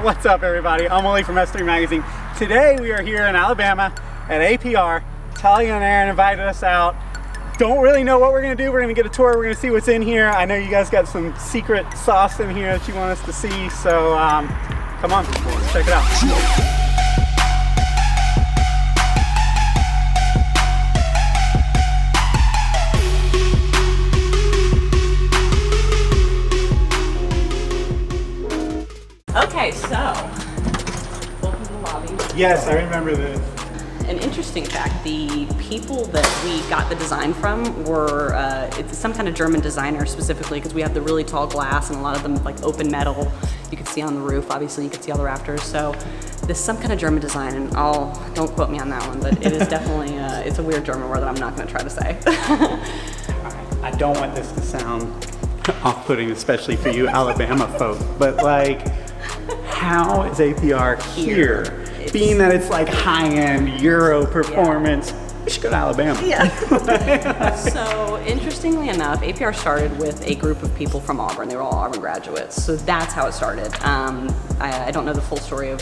What's up, everybody? I'm Wooley from S3 Magazine. Today we are here in Alabama at APR. Talia and Aaron invited us out. Don't really know what we're going to do. We're going to get a tour. We're going to see what's in here. I know you guys got some secret sauce in here that you want us to see. So come on, let's check it out. Okay, so welcome to the lobby. Yes, I remember this. An interesting fact, the people that we got the design from were, it's some kind of German designer specifically, because we have the really tall glass and a lot of them like open metal. You can see on the roof, obviously you can see all the rafters. So this is some kind of German design, and don't quote me on that one, but it is definitely, it's a weird German word that I'm not gonna try to say. I don't want this to sound off-putting, especially for you Alabama folk, but like, how is APR here? Being that it's like high-end Euro performance, we should go to Alabama. Yeah. So interestingly enough, APR started with a group of people from Auburn. They were all Auburn graduates. So that's how it started. I don't know the full story of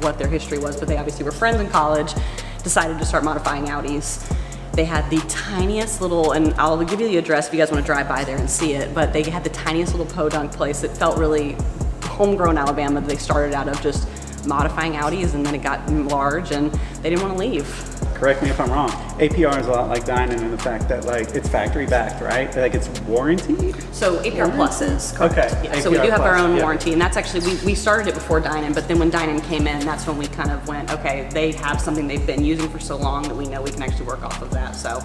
what their history was, but they obviously were friends in college, decided to start modifying Audis. They had the tiniest little, and I'll give you the address if you guys want to drive by there and see it, but they had the tiniest little podunk place that felt really homegrown Alabama. They started out of just modifying Audis, and then it got large and they didn't want to leave. Correct me if I'm wrong. APR is a lot like Dinan in the fact that like it's factory backed, right? Like it's warranty? So APR Plus is correct. Okay. Yeah, so we do have our own warranty, and that's actually, we started it before Dinan, but then when Dinan came in, that's when we kind of went, okay, they have something they've been using for so long that we know we can actually work off of that, so.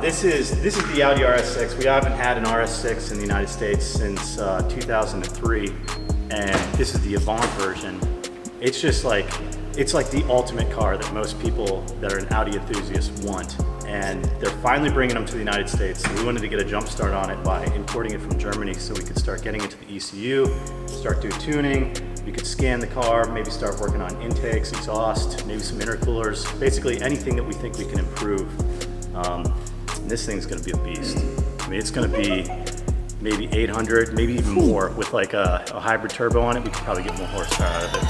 This is the Audi RS6. We haven't had an RS6 in the United States since 2003, and this is the Avant version. It's just like, it's like the ultimate car that most people that are an Audi enthusiast want, and they're finally bringing them to the United States. So we wanted to get a jump start on it by importing it from Germany so we could start getting into the ECU, start doing tuning. We could scan the car, maybe start working on intakes, exhaust, maybe some intercoolers, basically anything that we think we can improve. This thing's gonna be a beast. I mean, it's gonna be maybe 800, maybe even more. With like a hybrid turbo on it, we could probably get more horsepower out of it.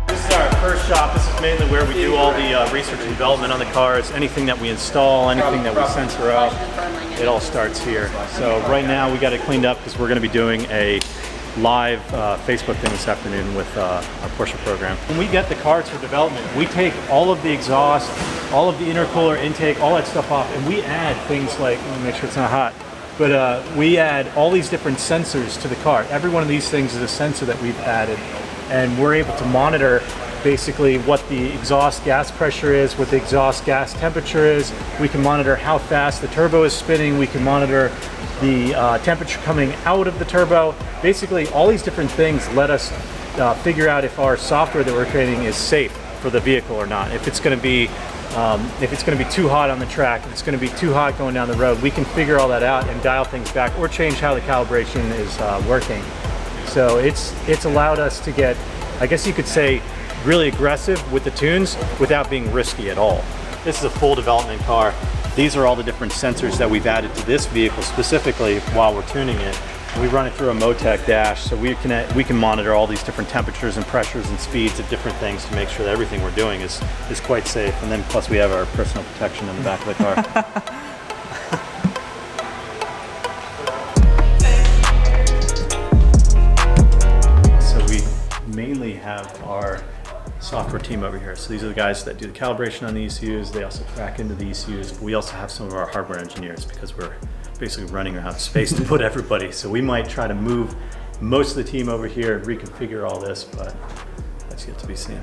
This is our first shop. This is mainly where we do all the research and development on the cars. Anything that we install, anything that we censor out, it all starts here. So right now we got it cleaned up because we're going to be doing a live Facebook thing this afternoon with our Porsche program. When we get the cars for development, we take all of the exhaust, all of the intercooler intake, all that stuff off, and we add things like, let me make sure it's not hot, but we add all these different sensors to the car. Every one of these things is a sensor that we've added, and we're able to monitor basically what the exhaust gas pressure is, what the exhaust gas temperature is. We can monitor how fast the turbo is spinning. We can monitor the temperature coming out of the turbo. Basically, all these different things let us figure out if our software that we're creating is safe for the vehicle or not. If it's going to be too hot on the track, if it's going to be too hot going down the road, we can figure all that out and dial things back or change how the calibration is working. So it's allowed us to get, I guess you could say, really aggressive with the tunes without being risky at all. This is a full development car. These are all the different sensors that we've added to this vehicle specifically while we're tuning it. We run it through a Motec dash, so we can monitor all these different temperatures and pressures and speeds of different things to make sure that everything we're doing is quite safe. And then plus we have our personal protection in the back of the car. Mainly have our software team over here. So these are the guys that do the calibration on the ECUs. They also crack into the ECUs, but we also have some of our hardware engineers because we're basically running out of space to put everybody. So we might try to move most of the team over here and reconfigure all this, but that's yet to be seen.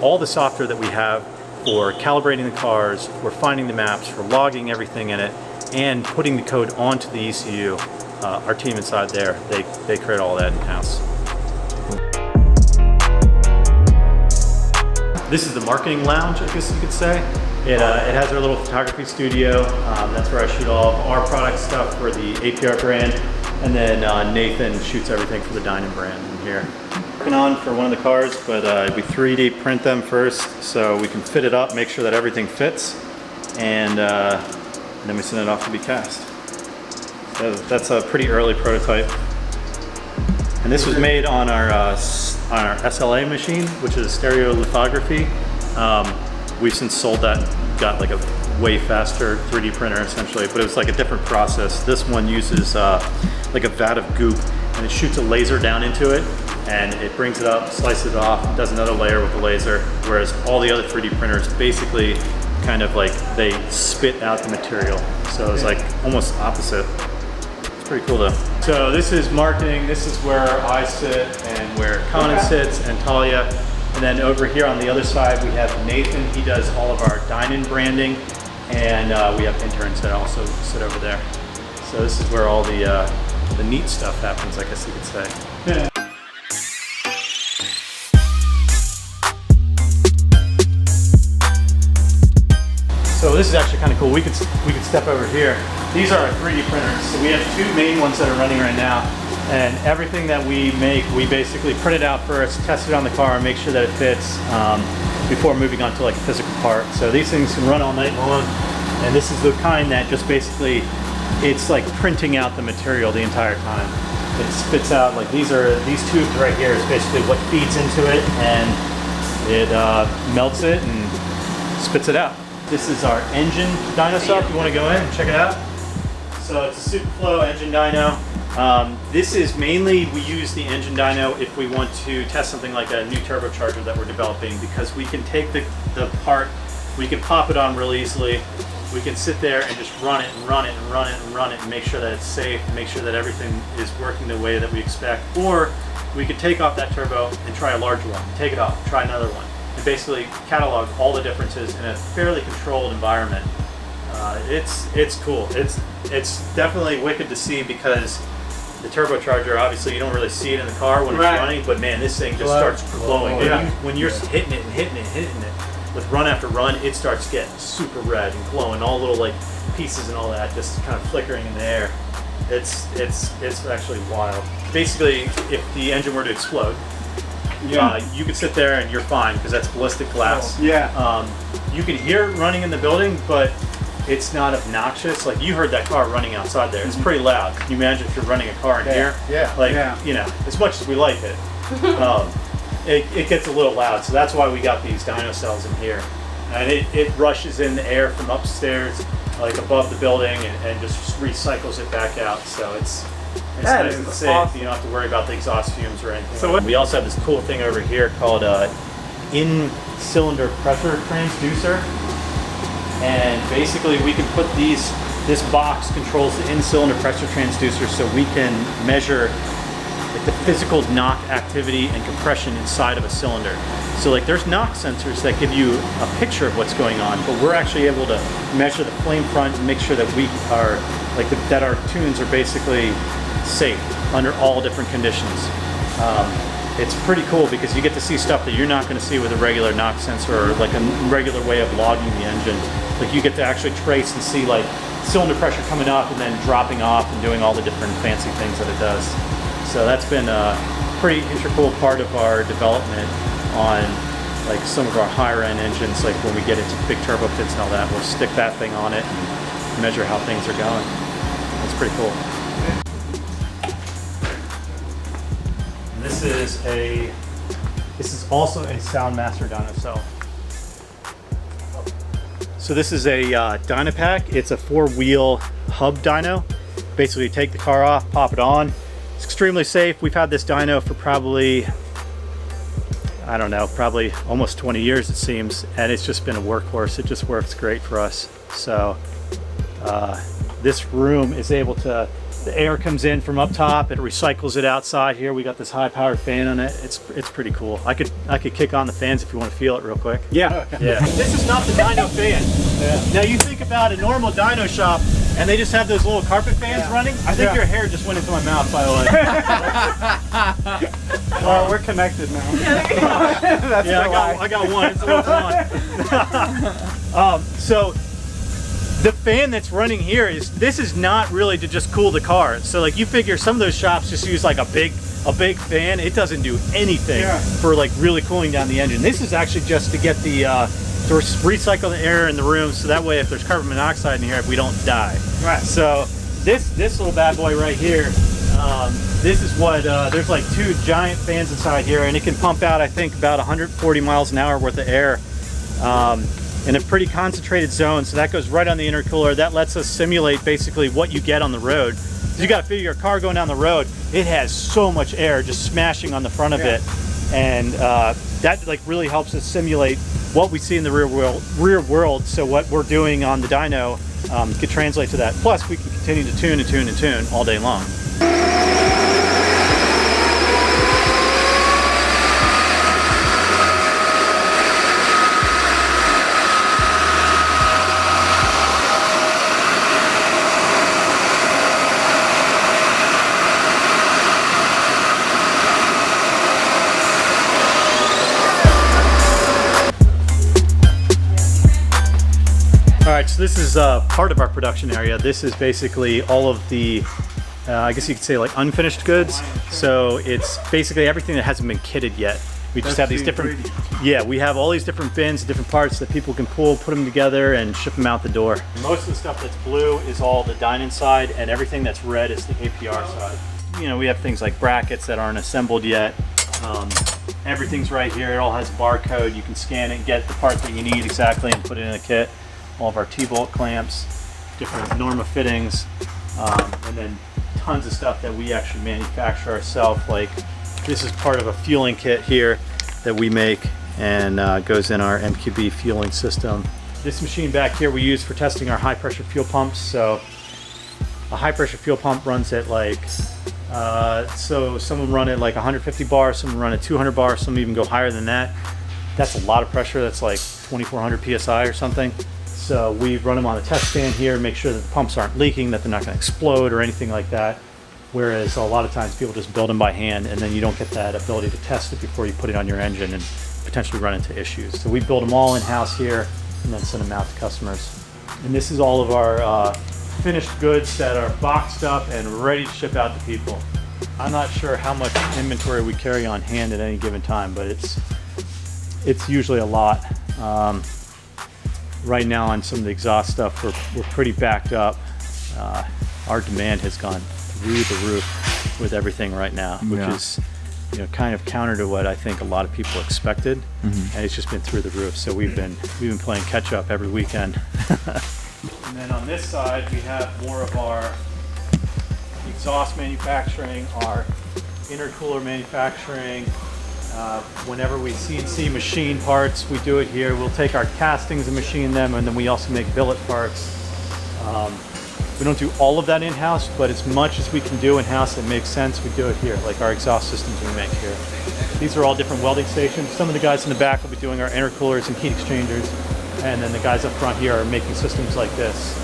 All the software that we have for calibrating the cars, we're finding the maps, we're logging everything in it, and putting the code onto the ECU. Our team inside there, they create all that in-house. This is the marketing lounge, I guess you could say. It has our little photography studio. That's where I shoot all of our product stuff for the APR brand. And then Nathan shoots everything for the Dinan brand in here. Working on for one of the cars, but we 3D print them first so we can fit it up, make sure that everything fits, and then we send it off to be cast. So that's a pretty early prototype. And this was made on our SLA machine, which is stereolithography. We've since sold that and got like a way faster 3D printer essentially, but it was like a different process. This one uses like a vat of goop, and it shoots a laser down into it, and it brings it up, slices it off, does another layer with the laser, whereas all the other 3D printers basically kind of like they spit out the material. So it's like almost opposite. It's pretty cool though. So this is marketing. This is where I sit and where Conan sits and Talia. And then over here on the other side, we have Nathan. He does all of our Dinan branding. And we have interns that also sit over there. So this is where all the neat stuff happens, I guess you could say. Yeah. So this is actually kind of cool. We could step over here. These are our 3D printers. So we have two main ones that are running right now. And everything that we make, we basically print it out first, test it on the car, and make sure that it fits before moving on to like a physical part. So these things can run all night long. And this is the kind that just basically, it's like printing out the material the entire time. It spits out, like these tubes right here is basically what feeds into it, and it melts it and spits it out. This is our engine dyno cell. If you want to go in and check it out. So it's a Superflow engine dyno. This is mainly, we use the engine dyno if we want to test something like a new turbocharger that we're developing, because we can take the part, we can pop it on real easily. We can sit there and just run it and run it and run it and run it and make sure that it's safe, make sure that everything is working the way that we expect. Or we could take off that turbo and try a larger one, take it off, try another one, and basically catalog all the differences in a fairly controlled environment. It's cool. It's definitely wicked to see, because the turbocharger, obviously you don't really see it in the car when it's running, but man, this thing just starts glowing. When you're hitting it and hitting it and hitting it with run after run, it starts getting super red and glowing, all little like pieces and all that just kind of flickering in the air. It's actually wild. Basically, if the engine were to explode, you could sit there and you're fine, because that's ballistic glass. You can hear it running in the building, but it's not obnoxious. Like, you heard that car running outside there. It's pretty loud. Can you imagine if you're running a car in here? You know, as much as we like it, it gets a little loud. So that's why we got these dyno cells in here. And it rushes in the air from upstairs, like above the building, and just recycles it back out. So it's nice and safe. Awesome. You don't have to worry about the exhaust fumes or anything. So we also have this cool thing over here called in-cylinder pressure transducer. And basically we can put this box controls the in-cylinder pressure transducer, so we can measure like the physical knock activity and compression inside of a cylinder. So like there's knock sensors that give you a picture of what's going on, but we're actually able to measure the flame front and make sure that we are like that our tunes are basically safe under all different conditions. It's pretty cool because you get to see stuff that you're not going to see with a regular knock sensor or like a regular way of logging the engine. Like you get to actually trace and see like cylinder pressure coming up and then dropping off and doing all the different fancy things that it does. So that's been a pretty integral part of our development on like some of our higher end engines. Like when we get into big turbo kits and all that, we'll stick that thing on it and measure how things are going. That's pretty cool. This is also a Soundmaster dyno cell. So this is a Dynapack. It's a 4-wheel hub dyno. Basically, you take the car off, pop it on. It's extremely safe. We've had this dyno for probably, I don't know, probably almost 20 years it seems, and it's just been a workhorse. It just works great for us. So this room is able to, the air comes in from up top, it recycles it outside here. We got this high-powered fan on it. It's pretty cool. I could kick on the fans if you want to feel it real quick. Yeah. This is not the dyno fan. Now you think about a normal dyno shop, And they just have those little carpet fans running. I think your hair just went into my mouth, by the way. Well, we're connected now. That's I got one. It's a little one. So the fan that's running here this is not really to just cool the car. So like you figure some of those shops just use like a big fan. It doesn't do anything for like really cooling down the engine. This is actually just to get the to recycle the air in the room, so that way if there's carbon monoxide in here, we don't die. Right. So this little bad boy right here, this is what there's like 2 giant fans inside here, and it can pump out I think about 140 miles an hour worth of air in a pretty concentrated zone. So that goes right on the intercooler. That lets us simulate basically what you get on the road. You got to figure your car going down the road, it has so much air just smashing on the front of it, and that like really helps us simulate what we see in the rear world. So what we're doing on the dyno could translate to that. Plus we can continue to tune and tune and tune all day long. Alright, so this is part of our production area. This is basically all of the, I guess you could say like unfinished goods. So it's basically everything that hasn't been kitted yet. We just have these different, we have all these different bins, different parts that people can pull, put them together and ship them out the door. Most of the stuff that's blue is all the Dinan side, and everything that's red is the APR side. You know, we have things like brackets that aren't assembled yet. Everything's right here. It all has a barcode. You can scan it and get the part that you need exactly and put it in a kit. All of our T-bolt clamps, different Norma fittings, and then tons of stuff that we actually manufacture ourselves. Like this is part of a fueling kit here that we make, and goes in our MQB fueling system. This machine back here we use for testing our high pressure fuel pumps. So a high pressure fuel pump runs at like, so some of them run at like 150 bars, some run at 200 bars, some even go higher than that. That's a lot of pressure. That's like 2400 PSI or something. So we run them on the test stand here, make sure that the pumps aren't leaking, that they're not going to explode or anything like that. Whereas a lot of times people just build them by hand, and then you don't get that ability to test it before you put it on your engine and potentially run into issues. So we build them all in-house here and then send them out to customers. And this is all of our finished goods that are boxed up and ready to ship out to people. I'm not sure how much inventory we carry on hand at any given time, but it's usually a lot. Right now on some of the exhaust stuff, we're pretty backed up. Our demand has gone through the roof with everything right now, which is, you know, kind of counter to what I think a lot of people expected, and it's just been through the roof. So we've been playing catch up every weekend. And then on this side, we have more of our exhaust manufacturing, our intercooler manufacturing. Whenever we CNC machine parts, we do it here. We'll take our castings and machine them, and then we also make billet parts. We don't do all of that in-house, but as much as we can do in-house that makes sense, we do it here, like our exhaust systems we make here. These are all different welding stations. Some of the guys in the back will be doing our intercoolers and heat exchangers, and then the guys up front here are making systems like this.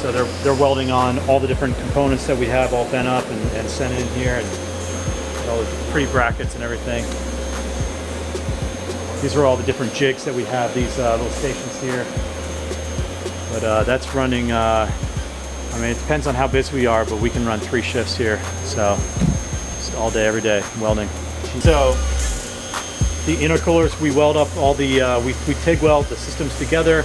So they're welding on all the different components that we have all bent up and sent in here, and all the pre-brackets and everything. These are all the different jigs that we have, these little stations here. But that's running, I mean, it depends on how busy we are, but we can run 3 shifts here. So just all day, every day, welding. So the intercoolers, we weld up all the, we TIG weld the systems together,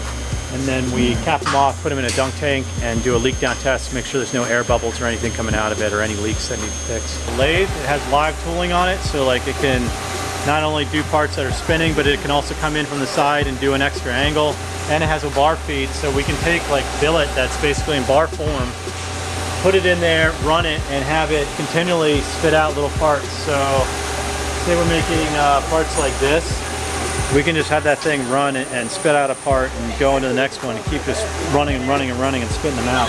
and then we cap them off, put them in a dunk tank, and do a leak down test, make sure there's no air bubbles or anything coming out of it, or any leaks that need fixed. The lathe, it has live tooling on it, so like it can not only do parts that are spinning, but it can also come in from the side and do an extra angle. And it has a bar feed, so we can take like billet that's basically in bar form, put it in there, run it, and have it continually spit out little parts. So say we're making parts like this, we can just have that thing run and spit out a part and go into the next one and keep just running and running and running and spitting them out.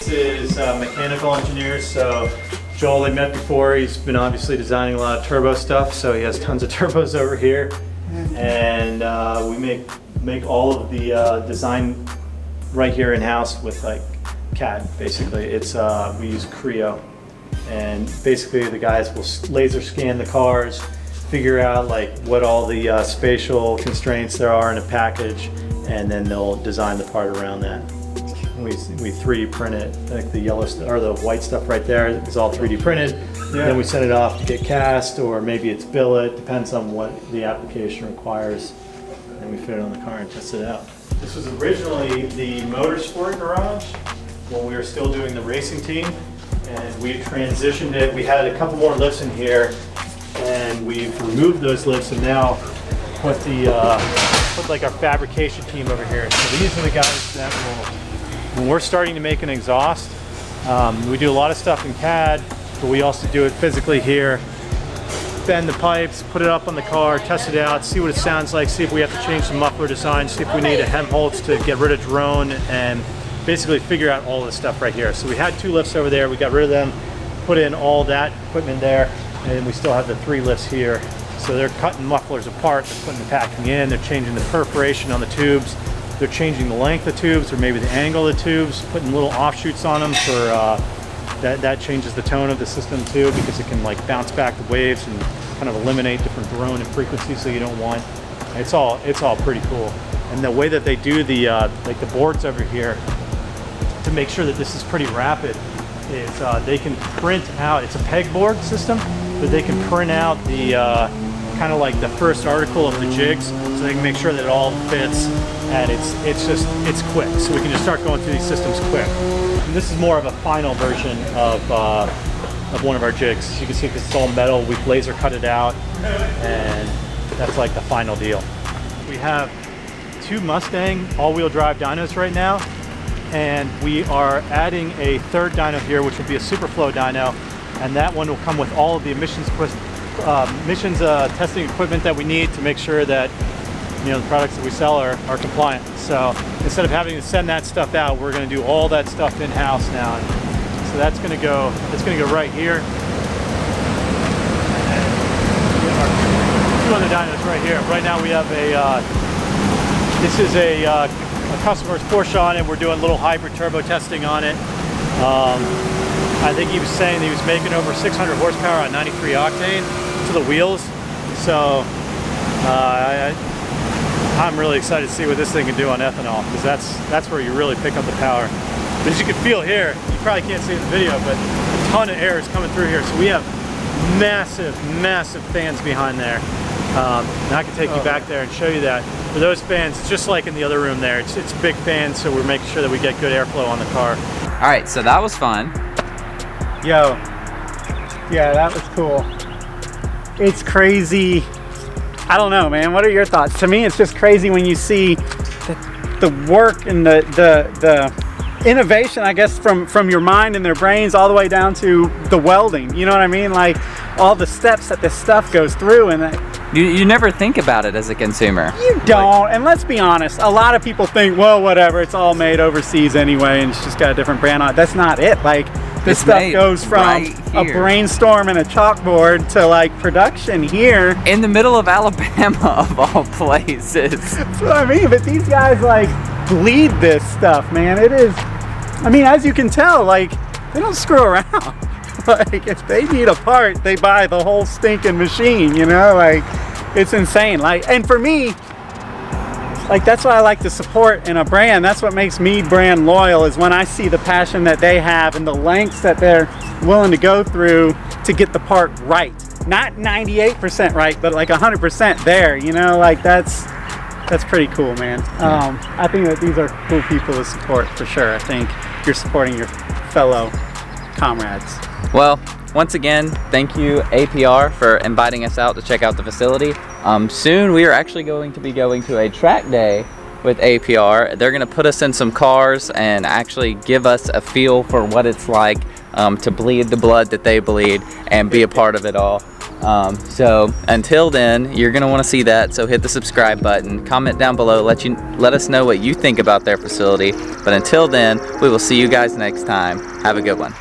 This is mechanical engineers. So Joel, they met before. He's been obviously designing a lot of turbo stuff, so he has tons of turbos over here. And we make all of the design right here in house with like CAD. Basically, it's we use Creo, and basically the guys will laser scan the cars, figure out like what all the spatial constraints there are in a package, and then they'll design the part around that. We 3D print it, like the yellow or the white stuff right there is all 3D printed. Yeah. Then we send it off to get cast, or maybe it's billet, depends on what the application requires. And we fit it on the car and test it out. This was originally the motorsport garage when we were still doing the racing team, and we transitioned it. We had a couple more lifts in here, and we've removed those lifts and now put like our fabrication team over here. So these are the guys that will, when we're starting to make an exhaust, we do a lot of stuff in CAD, but we also do it physically here. Bend the pipes, put it up on the car, test it out, see what it sounds like, see if we have to change some muffler design, see if we need a Helmholtz to get rid of drone, and basically figure out all this stuff right here. So we had 2 lifts over there, we got rid of them, put in all that equipment there, and we still have the 3 lifts here. So they're cutting mufflers apart, they're putting the packing in, they're changing the perforation on the tubes, they're changing the length of tubes or maybe the angle of the tubes, putting little offshoots on them for that changes the tone of the system too, because it can like bounce back the waves and kind of eliminate different drone and frequencies that you don't want. It's all pretty cool. And the way that they do the like the boards over here to make sure that this is pretty rapid is they can print out, it's a pegboard system, but they can print out the kind of like the first article of the jigs, so they can make sure that it all fits, and it's quick. So we can just start going through these systems quick. And this is more of a final version of one of our jigs. As you can see, because it's all metal, we've laser cut it out, and that's like the final deal. We have 2 Mustang all-wheel drive dynos right now, and we are adding a 3rd dyno here, which will be a Superflow dyno, and that one will come with all of the emissions testing equipment that we need to make sure that the products that we sell are compliant. So instead of having to send that stuff out, we're going to do all that stuff in-house now. And so that's going to go right here. And we have our 2 other dynos right here. Right now we have this is a customer's Porsche on it. We're doing a little hybrid turbo testing on it. I think he was saying he was making over 600 horsepower on 93 octane to the wheels. So I'm really excited to see what this thing can do on ethanol, because that's where you really pick up the power. But as you can feel here, you probably can't see it in the video, but a ton of air is coming through here. So we have massive fans behind there. And I can take you back there and show you that. For those fans, it's just like in the other room there. It's big fans, so we're making sure that we get good airflow on the car. All right, so that was fun. Yo, yeah, that was cool. It's crazy. I don't know, man. What are your thoughts? To me, it's just crazy when you see the work and the innovation, I guess, from your mind and their brains all the way down to the welding. You know what I mean? Like all the steps that this stuff goes through, and you never think about it as a consumer. You don't. And let's be honest, a lot of people think, well, whatever, it's all made overseas anyway, and it's just got a different brand on it. That's not it. Like, this stuff goes from a brainstorm and a chalkboard to like production here in the middle of Alabama, of all places. That's what I mean. But these guys like bleed this stuff, man. It is, I mean, as you can tell, like, they don't screw around. Like, if they need a part, they buy the whole stinking machine, you know? Like, it's insane. Like, and for me, like, that's what I like to support in a brand. That's what makes me brand loyal, is when I see the passion that they have and the lengths that they're willing to go through to get the part right. Not 98% right, but like 100% there, you know? Like, that's pretty cool, man. I think that these are cool people to support, for sure. I think you're supporting your fellow comrades. Well, once again, thank you APR for inviting us out to check out the facility. Soon we are actually going to be going to a track day with APR. They're going to put us in some cars and actually give us a feel for what it's like to bleed the blood that they bleed and be a part of it all. So until then, you're gonna want to see that, so hit the subscribe button, comment down below, let us know what you think about their facility. But until then, we will see you guys next time. Have a good one.